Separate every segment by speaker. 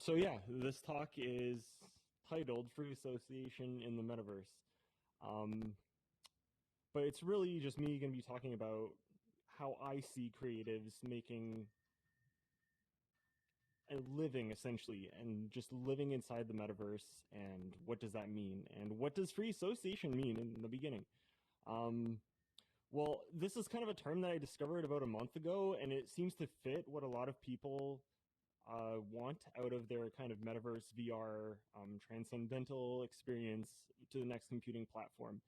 Speaker 1: So yeah, this talk is titled Free Association in the Metaverse. But it's really just me going to be talking about how I see creatives making a living, essentially, and just living inside the metaverse, and what does that mean, and what does free association mean in the beginning. Well, this is kind of a term that I discovered about a month ago, and it seems to fit what a lot of people want out of their kind of metaverse VR transcendental experience to the next computing platform.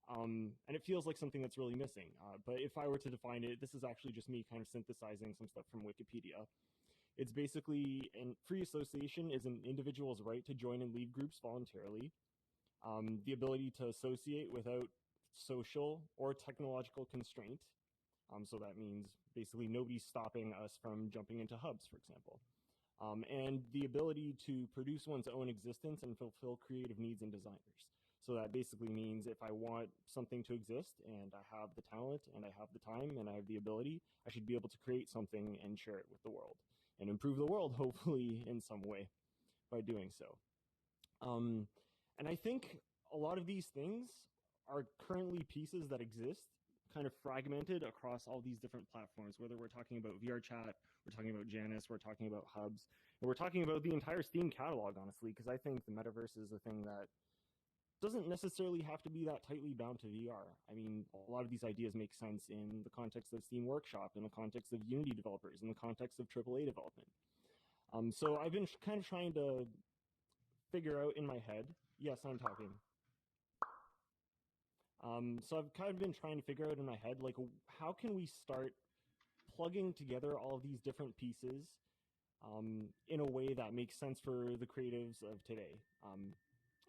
Speaker 1: And it feels like something that's really missing. But if I were to define it, this is actually just me kind of synthesizing some stuff from Wikipedia. It's basically, free association is an individual's right to join and leave groups voluntarily, the ability to associate without social or technological constraint. So that means basically nobody's stopping us from jumping into hubs, for example. And the ability to produce one's own existence and fulfill creative needs and desires. So that basically means if I want something to exist and I have the talent and I have the time and I have the ability, I should be able to create something and share it with the world and improve the world, hopefully, in some way by doing so. And I think a lot of these things are currently pieces that exist kind of fragmented across all these different platforms, whether we're talking about VRChat, we're talking about Janus, we're talking about hubs, and we're talking about the entire Steam catalog, honestly, because I think the metaverse is a thing that doesn't necessarily have to be that tightly bound to VR. I mean, a lot of these ideas make sense in the context of Steam Workshop, in the context of Unity developers, in the context of AAA development. So I've been kind of trying to figure out in my head, yes, I'm talking. So I've kind of been trying to figure out in my head, like, how can we start plugging together all of these different pieces in a way that makes sense for the creatives of today?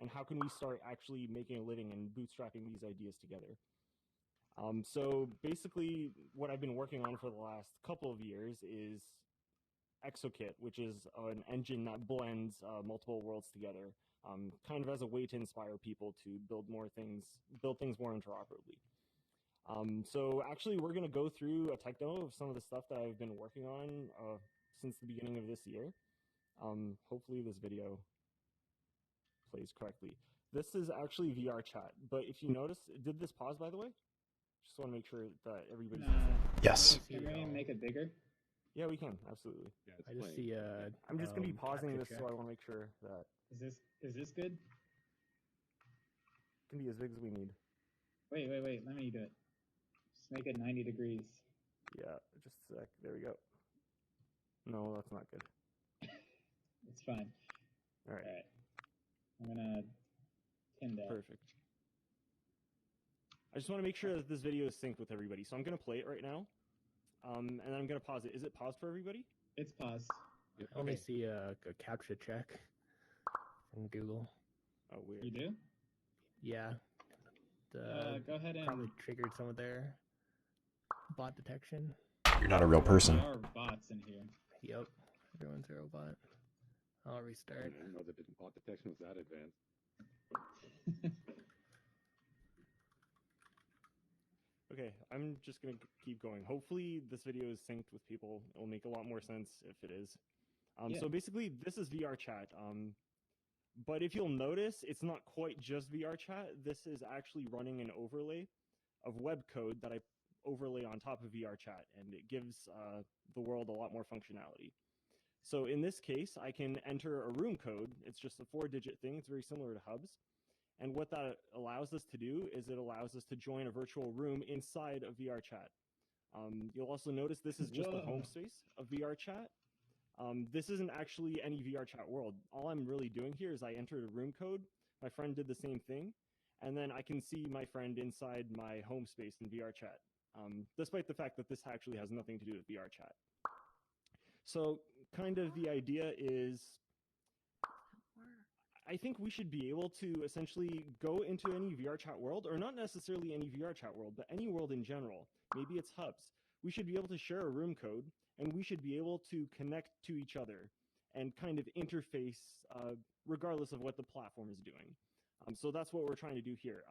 Speaker 1: And how can we start actually making a living and bootstrapping these ideas together? So basically, what I've been working on for the last couple of years is Exokit, which is an engine that blends multiple worlds together, kind of as a way to inspire people to build things more interoperably. So actually, we're going to go through a tech demo of some of the stuff that I've been working on since the beginning of this year. Hopefully this video plays correctly. This is actually VRChat, but if you notice, did this pause, by the way? Just want to make sure that everybody's
Speaker 2: Yes.
Speaker 3: Can we make it bigger?
Speaker 1: Yeah, we can, absolutely.
Speaker 2: Yeah,
Speaker 4: I just see
Speaker 1: I'm just going to be pausing this,
Speaker 4: check.
Speaker 1: so I want to make sure that
Speaker 3: Is this good?
Speaker 1: it can be as big as we need.
Speaker 3: Wait. Let me do it. Just make it 90 degrees.
Speaker 1: Yeah, just a sec. There we go. No, that's not good.
Speaker 3: It's fine.
Speaker 1: All right.
Speaker 3: I'm gonna pin that.
Speaker 1: Perfect. I just want to make sure that this video is synced with everybody. So I'm going to play it right now, and then I'm going to pause it. Is it paused for everybody?
Speaker 3: It's paused.
Speaker 4: I only see a captcha check from Google.
Speaker 1: Oh, weird.
Speaker 3: You do?
Speaker 4: Yeah.
Speaker 3: Go ahead and
Speaker 4: probably triggered some of their bot detection.
Speaker 2: You're not a real person.
Speaker 3: There are bots in here.
Speaker 4: Yep. Everyone's a robot. I'll restart.
Speaker 5: I didn't know that bot detection was that advanced.
Speaker 1: Okay, I'm just going to keep going. Hopefully this video is synced with people. It'll make a lot more sense if it is. So basically, this is VRChat. But if you'll notice, it's not quite just VRChat. This is actually running an overlay of web code that I overlay on top of VRChat, and it gives the world a lot more functionality. So in this case, I can enter a room code. It's just a 4-digit thing. It's very similar to hubs. And what that allows us to do is it allows us to join a virtual room inside of VRChat. You'll also notice this is just the home space of VRChat. This isn't actually any VRChat world. All I'm really doing here is I entered a room code. My friend did the same thing. And then I can see my friend inside my home space in VRChat, despite the fact that this actually has nothing to do with VRChat. So kind of the idea is, I think we should be able to essentially go into any VRChat world, or not necessarily any VRChat world, but any world in general. Maybe it's hubs. We should be able to share a room code, and we should be able to connect to each other and kind of interface regardless of what the platform is doing. So that's what we're trying to do here.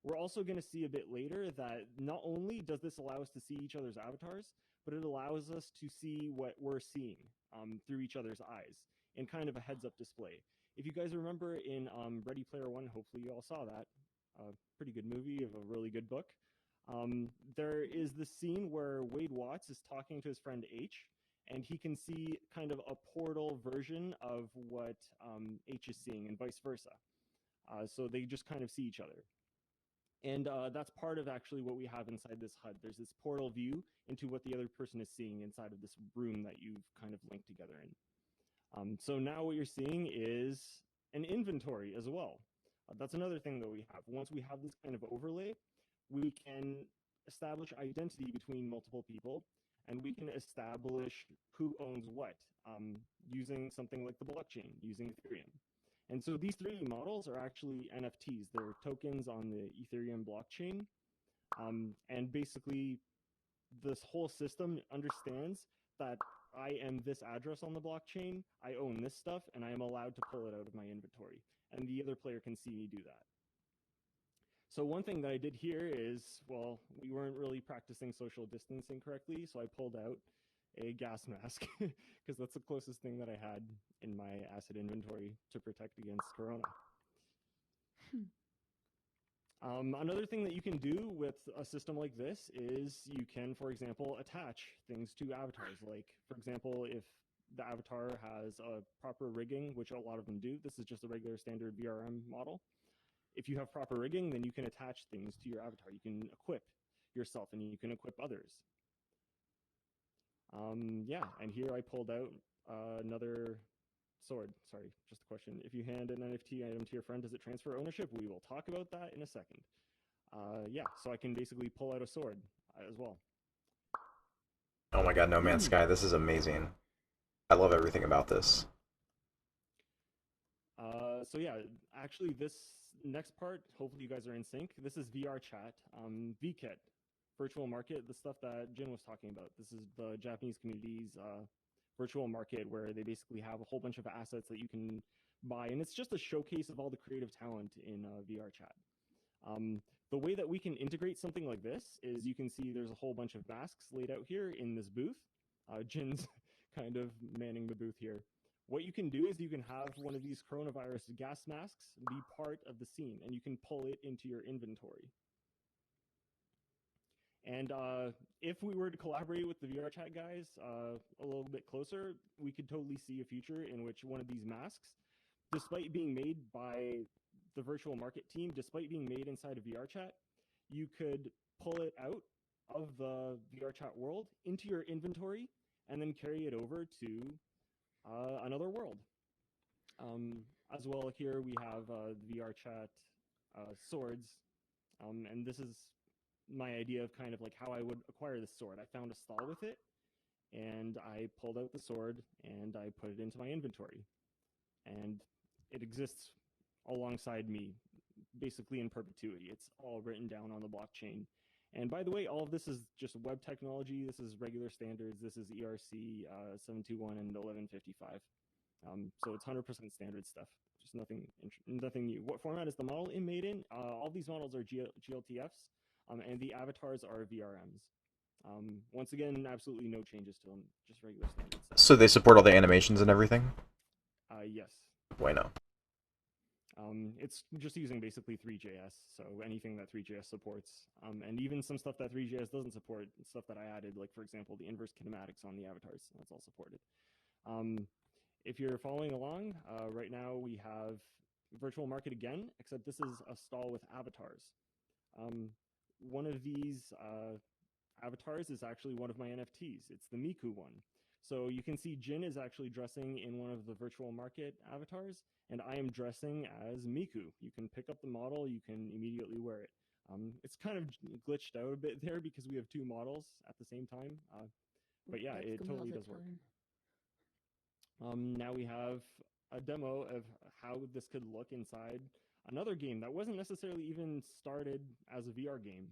Speaker 1: We're also going to see a bit later that not only does this allow us to see each other's avatars, but it allows us to see what we're seeing. through each other's eyes in kind of a heads-up display. If you guys remember in Ready Player One, hopefully you all saw that, pretty good movie of a really good book. There is this scene where Wade Watts is talking to his friend H, and he can see kind of a portal version of what H is seeing and vice versa. So they just kind of see each other. And that's part of actually what we have inside this HUD. There's this portal view into what the other person is seeing inside of this room that you've kind of linked together in. So now what you're seeing is an inventory as well. That's another thing that we have. Once we have this kind of overlay, we can establish identity between multiple people, and we can establish who owns what using something like the blockchain, using Ethereum. And so these 3D models are actually NFTs. They're tokens on the Ethereum blockchain. And basically, this whole system understands that I am this address on the blockchain, I own this stuff, and I am allowed to pull it out of my inventory. And the other player can see me do that. So one thing that I did here is, well, we weren't really practicing social distancing correctly, so I pulled out a gas mask because that's the closest thing that I had in my asset inventory to protect against Corona. Another thing that you can do with a system like this is you can, for example, attach things to avatars. Like, for example, if the avatar has a proper rigging, which a lot of them do, this is just a regular standard VRM model. If you have proper rigging, then you can attach things to your avatar. You can equip yourself and you can equip others. Yeah, and here I pulled out another sword. Sorry, just a question. If you hand an NFT item to your friend, does it transfer ownership? We will talk about that in a second. Yeah, so I can basically pull out a sword as well.
Speaker 2: Oh my god, No Man's Sky, this is amazing. I love everything about this.
Speaker 1: So yeah, actually this next part, hopefully you guys are in sync. This is VRChat, VKit, virtual market, the stuff that Jin was talking about. This is the Japanese community's virtual market where they basically have a whole bunch of assets that you can buy, and it's just a showcase of all the creative talent in VRChat. The way that we can integrate something like this is you can see there's a whole bunch of masks laid out here in this booth. Jin's kind of manning the booth here. What you can do is you can have one of these coronavirus gas masks be part of the scene, and you can pull it into your inventory. And if we were to collaborate with the VRChat guys a little bit closer, we could totally see a future in which one of these masks, despite being made by the virtual market team, despite being made inside of VRChat, you could pull it out of the VRChat world into your inventory and then carry it over to another world. As well, here we have the VRChat swords, and this is my idea of kind of like how I would acquire this sword. I found a stall with it, and I pulled out the sword, and I put it into my inventory. And it exists alongside me, basically in perpetuity. It's all written down on the blockchain. And by the way, all of this is just web technology. This is regular standards. This is ERC 721 and 1155. So it's 100% standard stuff. Just nothing new. What format is the model made in? All these models are GLTFs, and the avatars are VRMs. Once again, absolutely no changes to them. Just regular standard stuff.
Speaker 2: So they support all the animations and everything?
Speaker 1: Yes.
Speaker 2: Bueno.
Speaker 1: It's just using basically 3JS, so anything that 3JS supports, and even some stuff that 3JS doesn't support, stuff that I added, like for example, the inverse kinematics on the avatars, that's all supported. If you're following along, right now we have virtual market again, except this is a stall with avatars. One of these avatars is actually one of my NFTs. It's the Miku one. So you can see Jin is actually dressing in one of the virtual market avatars, and I am dressing as Miku. You can pick up the model, you can immediately wear it. It's kind of glitched out a bit there because we have two models at the same time, but yeah, it totally does work. Now we have a demo of how this could look inside another game that wasn't necessarily even started as a VR game,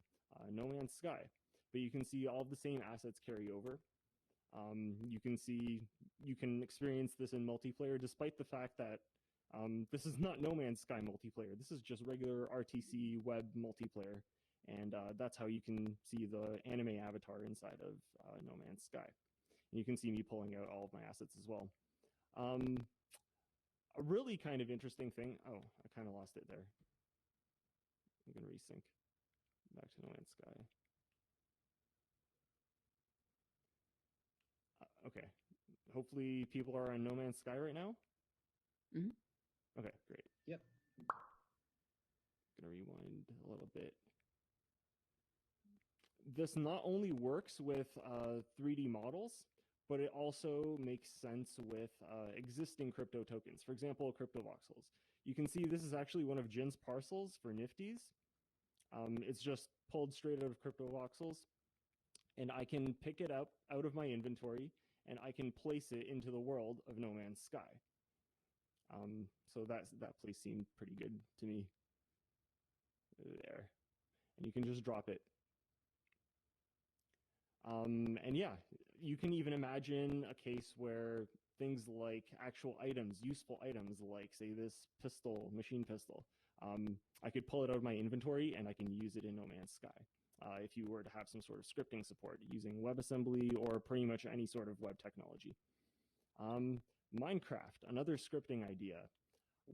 Speaker 1: No Man's Sky, but you can see all of the same assets carry over. You can experience this in multiplayer, despite the fact that this is not No Man's Sky multiplayer. This is just regular RTC web multiplayer, and that's how you can see the anime avatar inside of No Man's Sky. You can see me pulling out all of my assets as well. A really kind of interesting thing. Oh, I kind of lost it there. I'm going to resync back to No Man's Sky. Okay. Hopefully people are on No Man's Sky right now. Okay, great.
Speaker 3: Yep.
Speaker 1: Gonna rewind a little bit. This not only works with 3D models, but it also makes sense with existing crypto tokens. For example, CryptoVoxels. You can see this is actually one of Jin's parcels for Nifties. It's just pulled straight out of CryptoVoxels, and I can pick it up out of my inventory, and I can place it into the world of No Man's Sky. So that place seemed pretty good to me. There. And you can just drop it. And yeah, you can even imagine a case where things like actual items, useful items, like say this pistol, machine pistol, I could pull it out of my inventory and I can use it in No Man's Sky. If you were to have some sort of scripting support using WebAssembly or pretty much any sort of web technology. Minecraft, another scripting idea.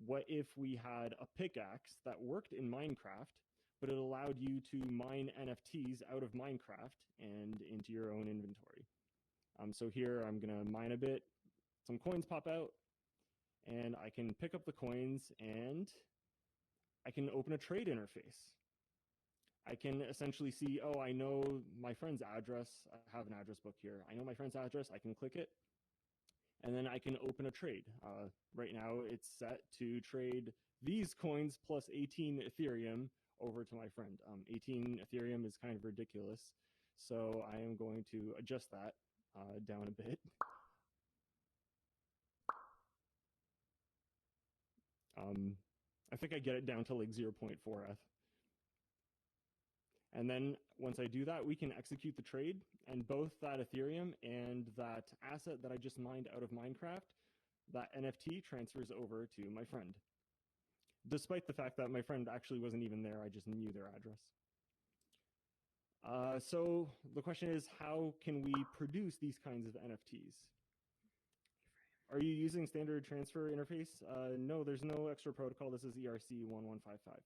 Speaker 1: What if we had a pickaxe that worked in Minecraft, but it allowed you to mine NFTs out of Minecraft and into your own inventory? So here I'm going to mine a bit. Some coins pop out, and I can pick up the coins, and I can open a trade interface. I can essentially see, oh, I know my friend's address. I have an address book here. I know my friend's address. I can click it, and then I can open a trade. Right now, it's set to trade these coins plus 18 Ethereum over to my friend. 18 Ethereum is kind of ridiculous, so I am going to adjust that down a bit. I think I get it down to like 0.4 ETH. And then once I do that, we can execute the trade, and both that Ethereum and that asset that I just mined out of Minecraft, that NFT transfers over to my friend. Despite the fact that my friend actually wasn't even there, I just knew their address. So the question is, how can we produce these kinds of NFTs? Are you using standard transfer interface? No, there's no extra protocol. This is ERC 1155.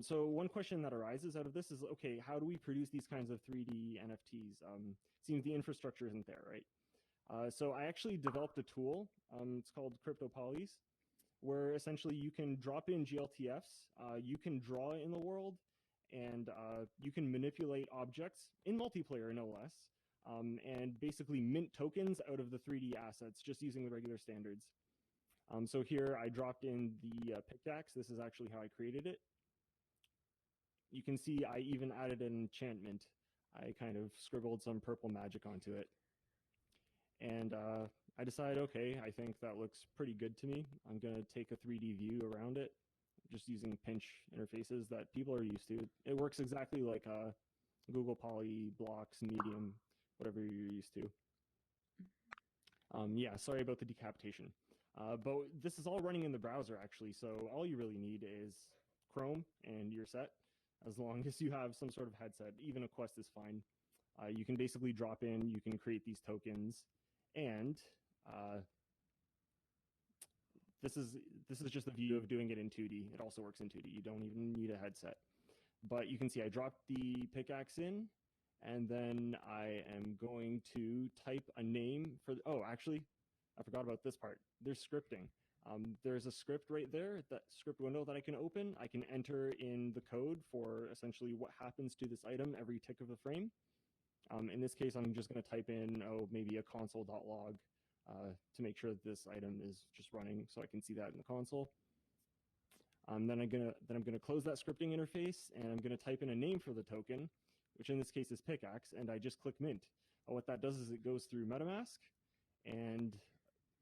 Speaker 1: So one question that arises out of this is, okay, how do we produce these kinds of 3D NFTs? Seems the infrastructure isn't there, right? So I actually developed a tool. It's called CryptoPolys, where essentially you can drop in GLTFs, you can draw in the world, and you can manipulate objects in multiplayer, no less, and basically mint tokens out of the 3D assets just using the regular standards. So here I dropped in the pickaxe. This is actually how I created it. You can see I even added an enchantment. I kind of scribbled some purple magic onto it. And I decided, okay, I think that looks pretty good to me. I'm going to take a 3D view around it, just using pinch interfaces that people are used to. It works exactly like Google Poly, Blocks, Medium, whatever you're used to. Yeah, sorry about the decapitation. But this is all running in the browser, actually, so all you really need is Chrome, and you're set. As long as you have some sort of headset, even a Quest is fine. You can basically drop in, you can create these tokens, and this is just a view of doing it in 2D. It also works in 2D. You don't even need a headset. But you can see I dropped the pickaxe in, and then I am going to type a name for, oh, actually, I forgot about this part. There's scripting. There's a script right there, that script window that I can open. I can enter in the code for essentially what happens to this item every tick of the frame. In this case, I'm just going to type in, oh, maybe a console.log to make sure that this item is just running so I can see that in the console. Then I'm gonna close that scripting interface, and I'm gonna type in a name for the token, which in this case is pickaxe, and I just click mint. What that does is it goes through MetaMask, and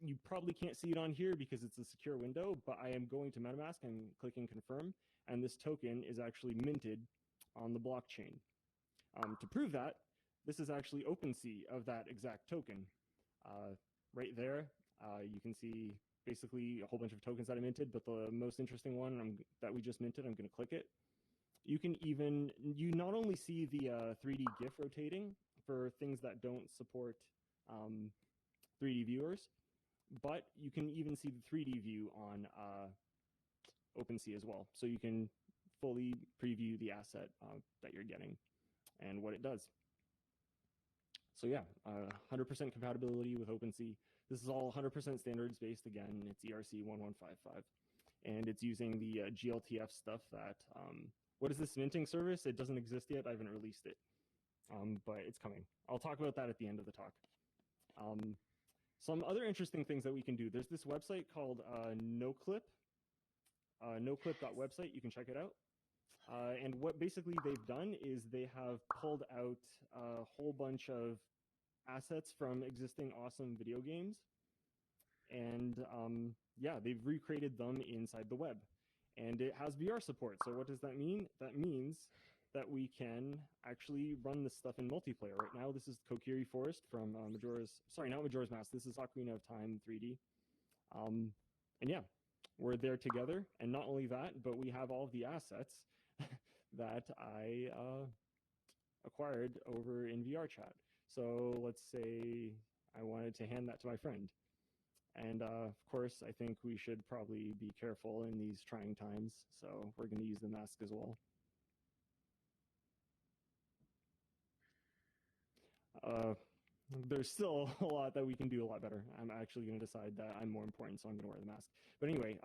Speaker 1: you probably can't see it on here because it's a secure window, but I am going to MetaMask and clicking confirm, and this token is actually minted on the blockchain. To prove that, this is actually OpenSea of that exact token. Right there, you can see basically a whole bunch of tokens that I minted, but the most interesting one that we just minted, I'm going to click it. You can you not only see the 3D GIF rotating for things that don't support 3D viewers, but you can even see the 3D view on OpenSea as well. So you can fully preview the asset that you're getting and what it does. So yeah, 100% compatibility with OpenSea. This is all 100% standards based. Again, it's ERC 1155. And it's using the GLTF stuff that, what is this minting service? It doesn't exist yet. I haven't released it, but it's coming. I'll talk about that at the end of the talk. Some other interesting things that we can do. There's this website called NoClip, noclip.website. You can check it out. And what basically they've done is they have pulled out a whole bunch of assets from existing awesome video games. And yeah, they've recreated them inside the web. And it has VR support. So what does that mean? That means that we can actually run this stuff in multiplayer. Right now, this is Kokiri Forest from not Majora's Mask. This is Ocarina of Time 3D. And yeah, we're there together. And not only that, but we have all of the assets that I acquired over in VRChat. So let's say I wanted to hand that to my friend. And of course, I think we should probably be careful in these trying times. So we're going to use the mask as well. There's still a lot that we can do a lot better. I'm actually going to decide that I'm more important, so I'm going to wear the mask. But anyway,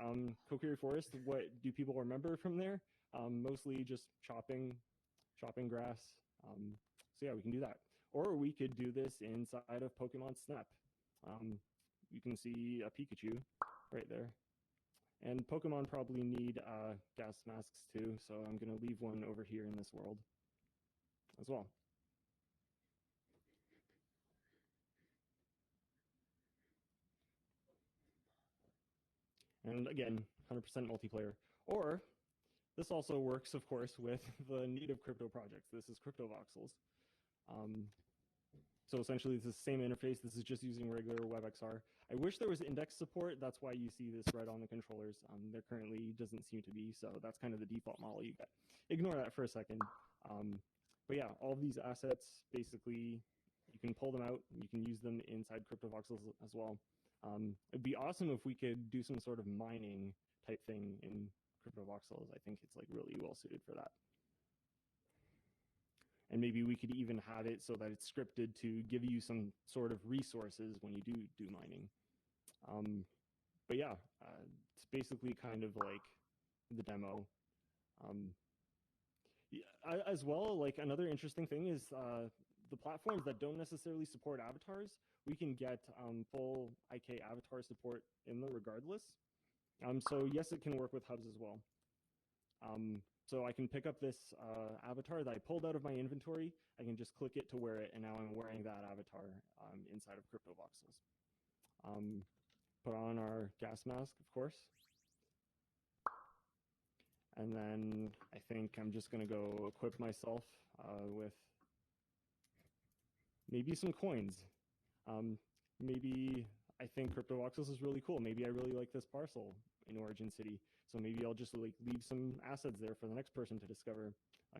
Speaker 1: Kokiri Forest, what do people remember from there? Mostly just chopping grass. So yeah, we can do that. Or we could do this inside of Pokemon Snap. You can see a Pikachu right there. And Pokemon probably need gas masks too, so I'm going to leave one over here in this world as well. And again, 100% multiplayer. Or this also works, of course, with the native crypto projects. This is CryptoVoxels. So essentially, it's the same interface. This is just using regular WebXR. I wish there was index support. That's why you see this red on the controllers. There currently doesn't seem to be, so that's kind of the default model you get. Ignore that for a second. But yeah, all of these assets, basically, you can pull them out. You can use them inside CryptoVoxels as well. It'd be awesome if we could do some sort of mining type thing in CryptoVoxels. I think it's like really well suited for that. And maybe we could even have it so that it's scripted to give you some sort of resources when you do mining. But yeah, it's basically kind of like the demo. Yeah, as well, like another interesting thing is the platforms that don't necessarily support avatars, we can get full IK avatar support in them regardless. So yes, it can work with hubs as well. So I can pick up this avatar that I pulled out of my inventory. I can just click it to wear it, and now I'm wearing that avatar inside of CryptoVoxels. Put on our gas mask, of course. And then I think I'm just going to go equip myself with maybe some coins. Maybe I think CryptoVoxels is really cool. Maybe I really like this parcel in Origin City. So maybe I'll just like leave some assets there for the next person to discover,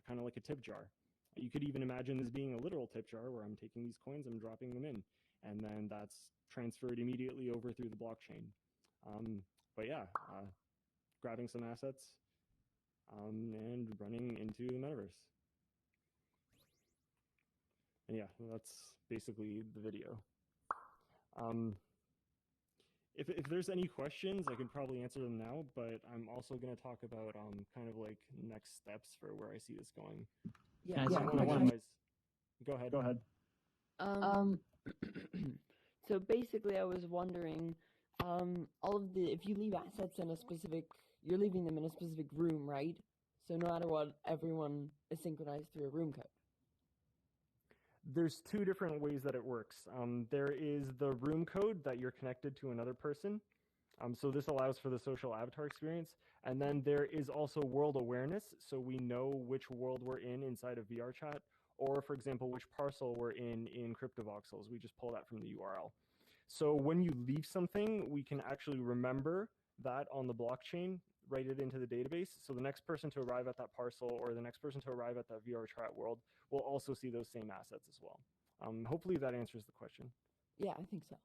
Speaker 1: kind of like a tip jar. You could even imagine this being a literal tip jar where I'm taking these coins, I'm dropping them in, and then that's transferred immediately over through the blockchain. But yeah, grabbing some assets and running into the metaverse. And yeah, that's basically the video. If there's any questions, I can probably answer them now, but I'm also going to talk about kind of like next steps for where I see this going.
Speaker 6: Yeah.
Speaker 1: Go ahead.
Speaker 6: So basically, I was wondering, if you leave assets in a specific, you're leaving them in a specific room, right? So no matter what, everyone is synchronized through a room code.
Speaker 1: There's two different ways that it works. There is the room code that you're connected to another person. So this allows for the social avatar experience. And then there is also world awareness. So we know which world we're in inside of VRChat, or for example, which parcel we're in CryptoVoxels. We just pull that from the URL. So when you leave something, we can actually remember that on the blockchain, write it into the database. So the next person to arrive at that parcel or the next person to arrive at that VRChat world will also see those same assets as well. Hopefully that answers the question.
Speaker 6: Yeah, I think so.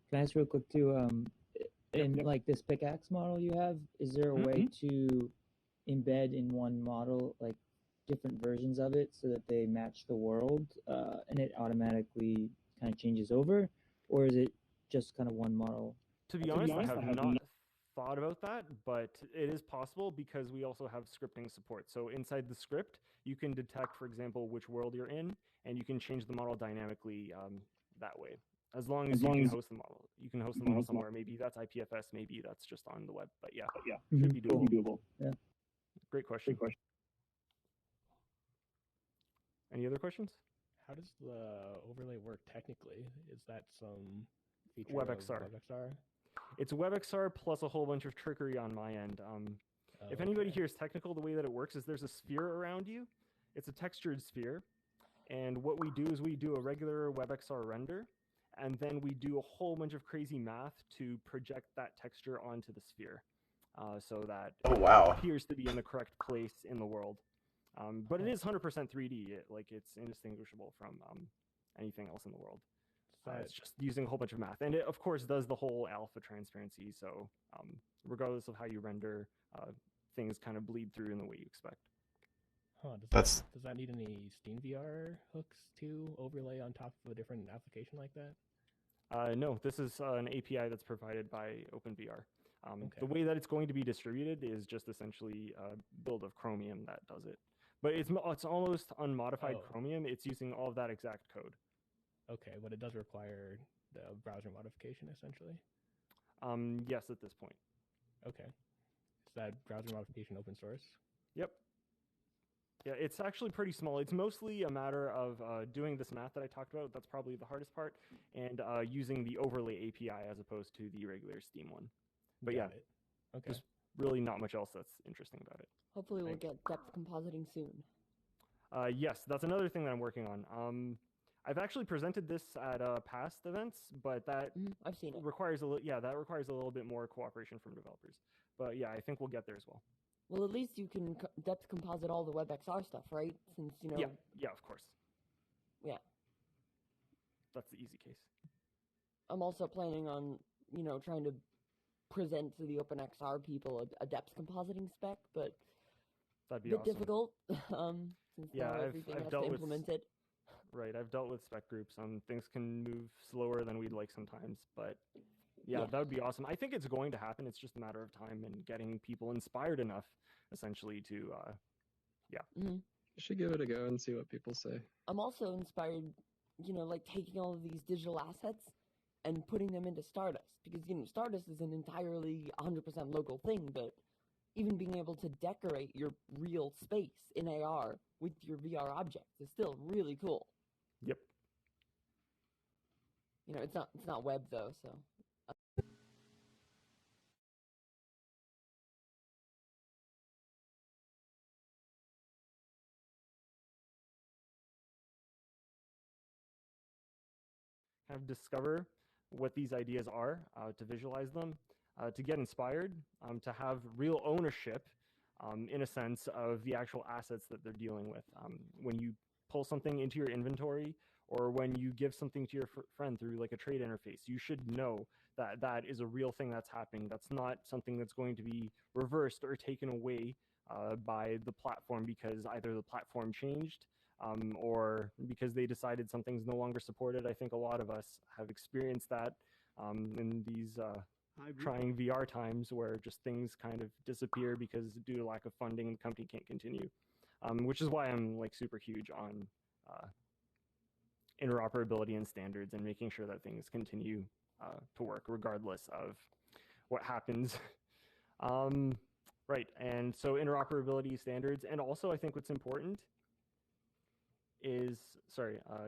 Speaker 3: Can I ask real quick too? In
Speaker 1: Yep.
Speaker 3: like this pickaxe model you have, is there a way to embed in one model like different versions of it so that they match the world, and it automatically kind of changes over, or is it just kind of one model?
Speaker 1: To be honest, I have not thought about that, but it is possible because we also have scripting support. So inside the script, you can detect, for example, which world you're in, and you can change the model dynamically that way. As long as you can host the model. You can host the model somewhere. Maybe that's IPFS, maybe that's just on the web. But yeah, should be doable.
Speaker 3: Yeah.
Speaker 1: Great question. Any other questions?
Speaker 4: How does the overlay work technically? Is that some feature
Speaker 1: WebXR.
Speaker 4: of WebXR?
Speaker 1: It's WebXR plus a whole bunch of trickery on my end. If anybody here is technical, the way that it works is there's a sphere around you. It's a textured sphere. And what we do is we do a regular WebXR render, and then we do a whole bunch of crazy math to project that texture onto the sphere so that it appears to be in the correct place in the world. But it is 100% 3D. It's indistinguishable from anything else in the world. It's just using a whole bunch of math. And it, of course, does the whole alpha transparency. So regardless of how you render, things kind of bleed through in the way you expect.
Speaker 4: Huh, does that need any Steam VR hooks to overlay on top of a different application like that?
Speaker 1: No, this is an API that's provided by OpenVR. The way that it's going to be distributed is just essentially a build of Chromium that does it. But it's almost unmodified Chromium. It's using all of that exact code.
Speaker 4: Okay, but it does require the browser modification, essentially?
Speaker 1: Yes, at this point.
Speaker 4: Okay. Is that browser modification open source?
Speaker 1: Yep. Yeah, it's actually pretty small. It's mostly a matter of doing this math that I talked about. That's probably the hardest part. And using the overlay API as opposed to the regular Steam one. But
Speaker 4: Got it. Okay.
Speaker 1: There's really not much else that's interesting about it.
Speaker 6: Hopefully we'll get depth compositing soon.
Speaker 1: Yes, that's another thing that I'm working on. I've actually presented this at past events, but that
Speaker 6: I've seen it.
Speaker 1: requires a little bit more cooperation from developers. But yeah, I think we'll get there as well.
Speaker 6: Well, at least you can depth composite all the WebXR stuff, right? Since, you know...
Speaker 1: Yeah, of course.
Speaker 6: Yeah.
Speaker 1: That's the easy case.
Speaker 6: I'm also planning on, trying to present to the OpenXR people a depth compositing spec, but
Speaker 1: that'd be
Speaker 6: a bit
Speaker 1: awesome.
Speaker 6: Difficult, since now everything has to implement it.
Speaker 1: Right, I've dealt with spec groups. Things can move slower than we'd like sometimes, but yeah, that would be awesome. I think it's going to happen. It's just a matter of time and getting people inspired enough, essentially, to,
Speaker 7: You should give it a go and see what people say.
Speaker 6: I'm also inspired, taking all of these digital assets and putting them into Stardust, because, Stardust is an entirely 100% local thing, but even being able to decorate your real space in AR with your VR objects is still really cool.
Speaker 1: Yep.
Speaker 6: It's not web though, so.
Speaker 1: Kind of discover what these ideas are, to visualize them, to get inspired, to have real ownership, in a sense, of the actual assets that they're dealing with. When you pull something into your inventory, or when you give something to your friend through like a trade interface, you should know that that is a real thing that's happening. That's not something that's going to be reversed or taken away by the platform because either the platform changed, or because they decided something's no longer supported. I think a lot of us have experienced that in these trying VR times where just things kind of disappear because due to lack of funding, the company can't continue. Which is why I'm super huge on interoperability and standards and making sure that things continue to work regardless of what happens. Right, and so interoperability standards, and also I think what's important is,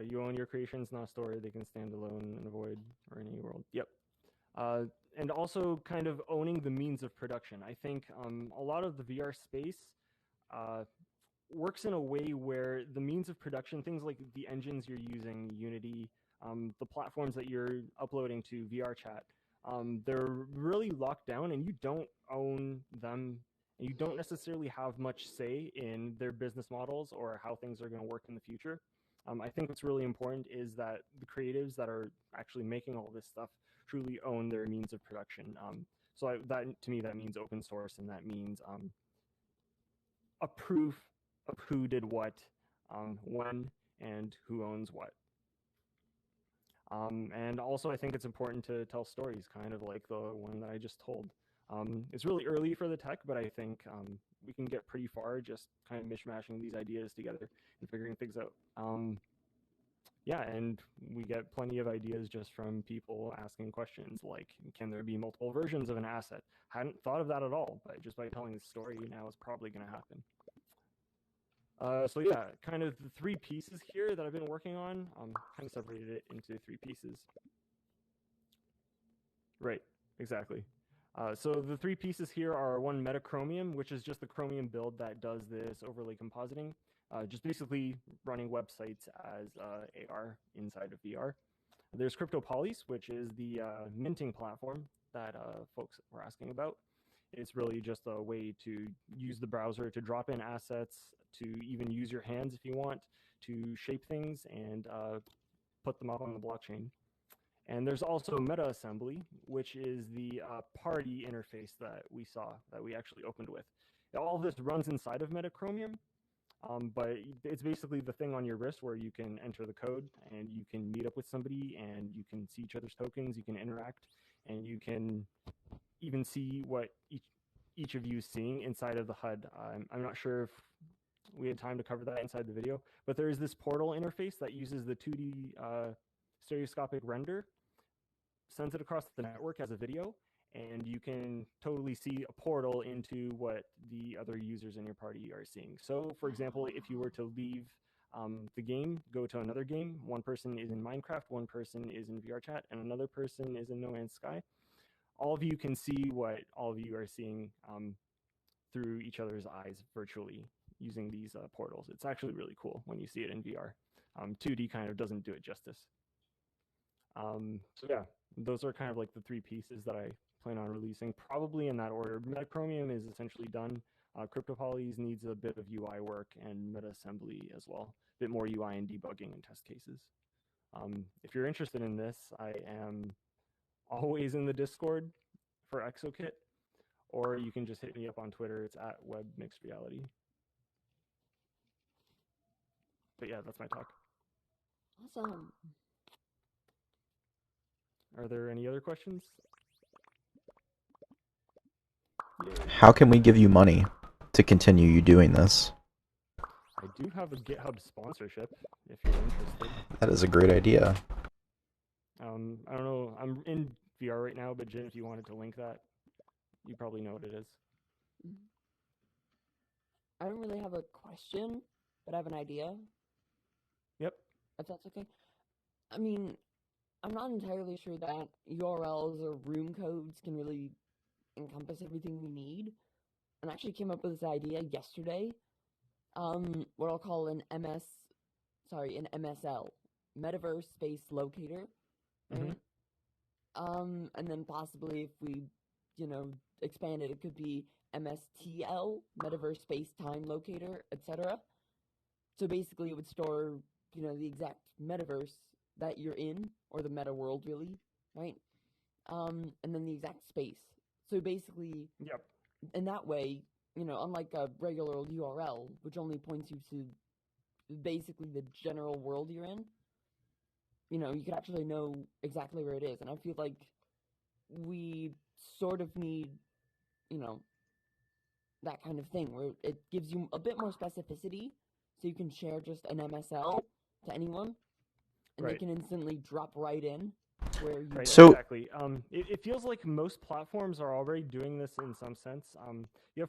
Speaker 1: you own your creations, not stored. They can stand alone in a void or any world. Yep. And also kind of owning the means of production. I think a lot of the VR space works in a way where the means of production, things like the engines you're using, Unity, the platforms that you're uploading to VRChat, they're really locked down and you don't own them. You don't necessarily have much say in their business models or how things are going to work in the future. I think what's really important is that the creatives that are actually making all this stuff truly own their means of production. That to me, that means open source, and that means a proof of who did what, when, and who owns what. And also, I think it's important to tell stories, kind of like the one that I just told. It's really early for the tech, but I think we can get pretty far just kind of mishmashing these ideas together and figuring things out. Yeah, and we get plenty of ideas just from people asking questions like, can there be multiple versions of an asset? Hadn't thought of that at all, but just by telling the story now, it's probably going to happen. So yeah, kind of the 3 pieces here that I've been working on, kind of separated it into 3 pieces. Right, exactly. So the 3 pieces here are one Metachromium, which is just the Chromium build that does this overlay compositing, just basically running websites as AR inside of VR. There's CryptoPolys, which is the minting platform that folks were asking about. It's really just a way to use the browser to drop in assets, to even use your hands if you want, to shape things and put them up on the blockchain. And there's also MetaAssembly, which is the party interface that we saw, that we actually opened with. All of this runs inside of Metachromium, but it's basically the thing on your wrist where you can enter the code and you can meet up with somebody and you can see each other's tokens, you can interact, and you can even see what each of you is seeing inside of the HUD. I'm not sure if we had time to cover that inside the video, but there is this portal interface that uses the 2D stereoscopic render, sends it across the network as a video, and you can totally see a portal into what the other users in your party are seeing. So, for example, if you were to leave the game, go to another game, one person is in Minecraft, one person is in VRChat, and another person is in No Man's Sky. All of you can see what all of you are seeing through each other's eyes virtually using these portals. It's actually really cool when you see it in VR. 2D kind of doesn't do it justice. So yeah, those are kind of like the 3 pieces that I plan on releasing, probably in that order. Metachromium is essentially done. CryptoPolys needs a bit of UI work, and MetaAssembly as well. A bit more UI and debugging and test cases. If you're interested in this, I am always in the Discord for Exokit, or you can just hit me up on Twitter. It's at WebMixedReality. But yeah, that's my talk.
Speaker 6: Awesome.
Speaker 1: Are there any other questions?
Speaker 2: How can we give you money to continue you doing this?
Speaker 1: I do have a GitHub sponsorship, if you're interested.
Speaker 2: That is a great idea.
Speaker 1: I don't know, I'm in VR right now, but Jen, if you wanted to link that, you probably know what it is.
Speaker 6: I don't really have a question, but I have an idea.
Speaker 1: Yep.
Speaker 6: If that's okay. I mean, I'm not entirely sure that URLs or room codes can really encompass everything we need. And I actually came up with this idea yesterday. What I'll call an MSL, Metaverse Space Locator. Right? And then possibly if we, expand it, it could be MSTL, Metaverse Space Time Locator, etc. So basically it would store, the exact metaverse that you're in, or the meta world really, right? And then the exact space. So basically,
Speaker 1: yep.
Speaker 6: In that way, unlike a regular URL, which only points you to basically the general world you're in, you could actually know exactly where it is. And I feel like we sort of need, that kind of thing where it gives you a bit more specificity, so you can share just an MSL to anyone, and
Speaker 1: right.
Speaker 6: They can instantly drop right in where you.
Speaker 1: Right.
Speaker 2: So
Speaker 1: exactly. It feels like most platforms are already doing this in some sense.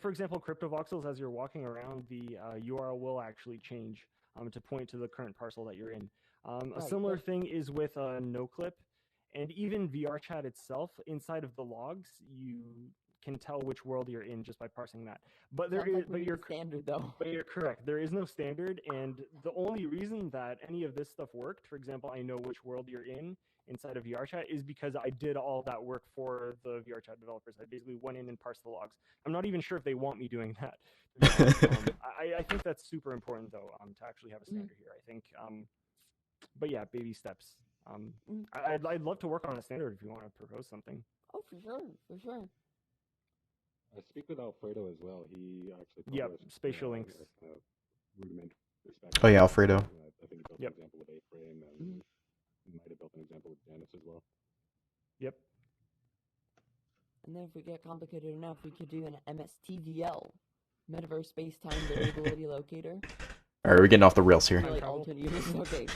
Speaker 1: For example, CryptoVoxels, as you're walking around, the URL will actually change to point to the current parcel that you're in. A similar thing is with NoClip, and even VRChat itself. Inside of the logs, you can tell which world you're in just by parsing that. But you're
Speaker 6: standard though.
Speaker 1: But you're correct. There is no standard, and the only reason that any of this stuff worked, for example, I know which world you're in inside of VRChat, is because I did all that work for the VRChat developers. I basically went in and parsed the logs. I'm not even sure if they want me doing that. I think that's super important though, to actually have a standard here. I think but yeah, baby steps. I'd love to work on a standard if you want to propose something.
Speaker 6: Oh, for sure, for sure.
Speaker 5: I speak with Alfredo as well. He actually published
Speaker 1: spatial links.
Speaker 5: Rudimentary
Speaker 2: Oh yeah, Alfredo.
Speaker 5: I think he built an example with A-frame, and he might have built an example with Janus as well.
Speaker 1: Yep.
Speaker 6: And then if we get complicated enough, we could do an MSTVL, Metaverse Space-Time Variability Locator.
Speaker 2: All right, we're getting off the rails here.
Speaker 6: Like alternate units. Okay.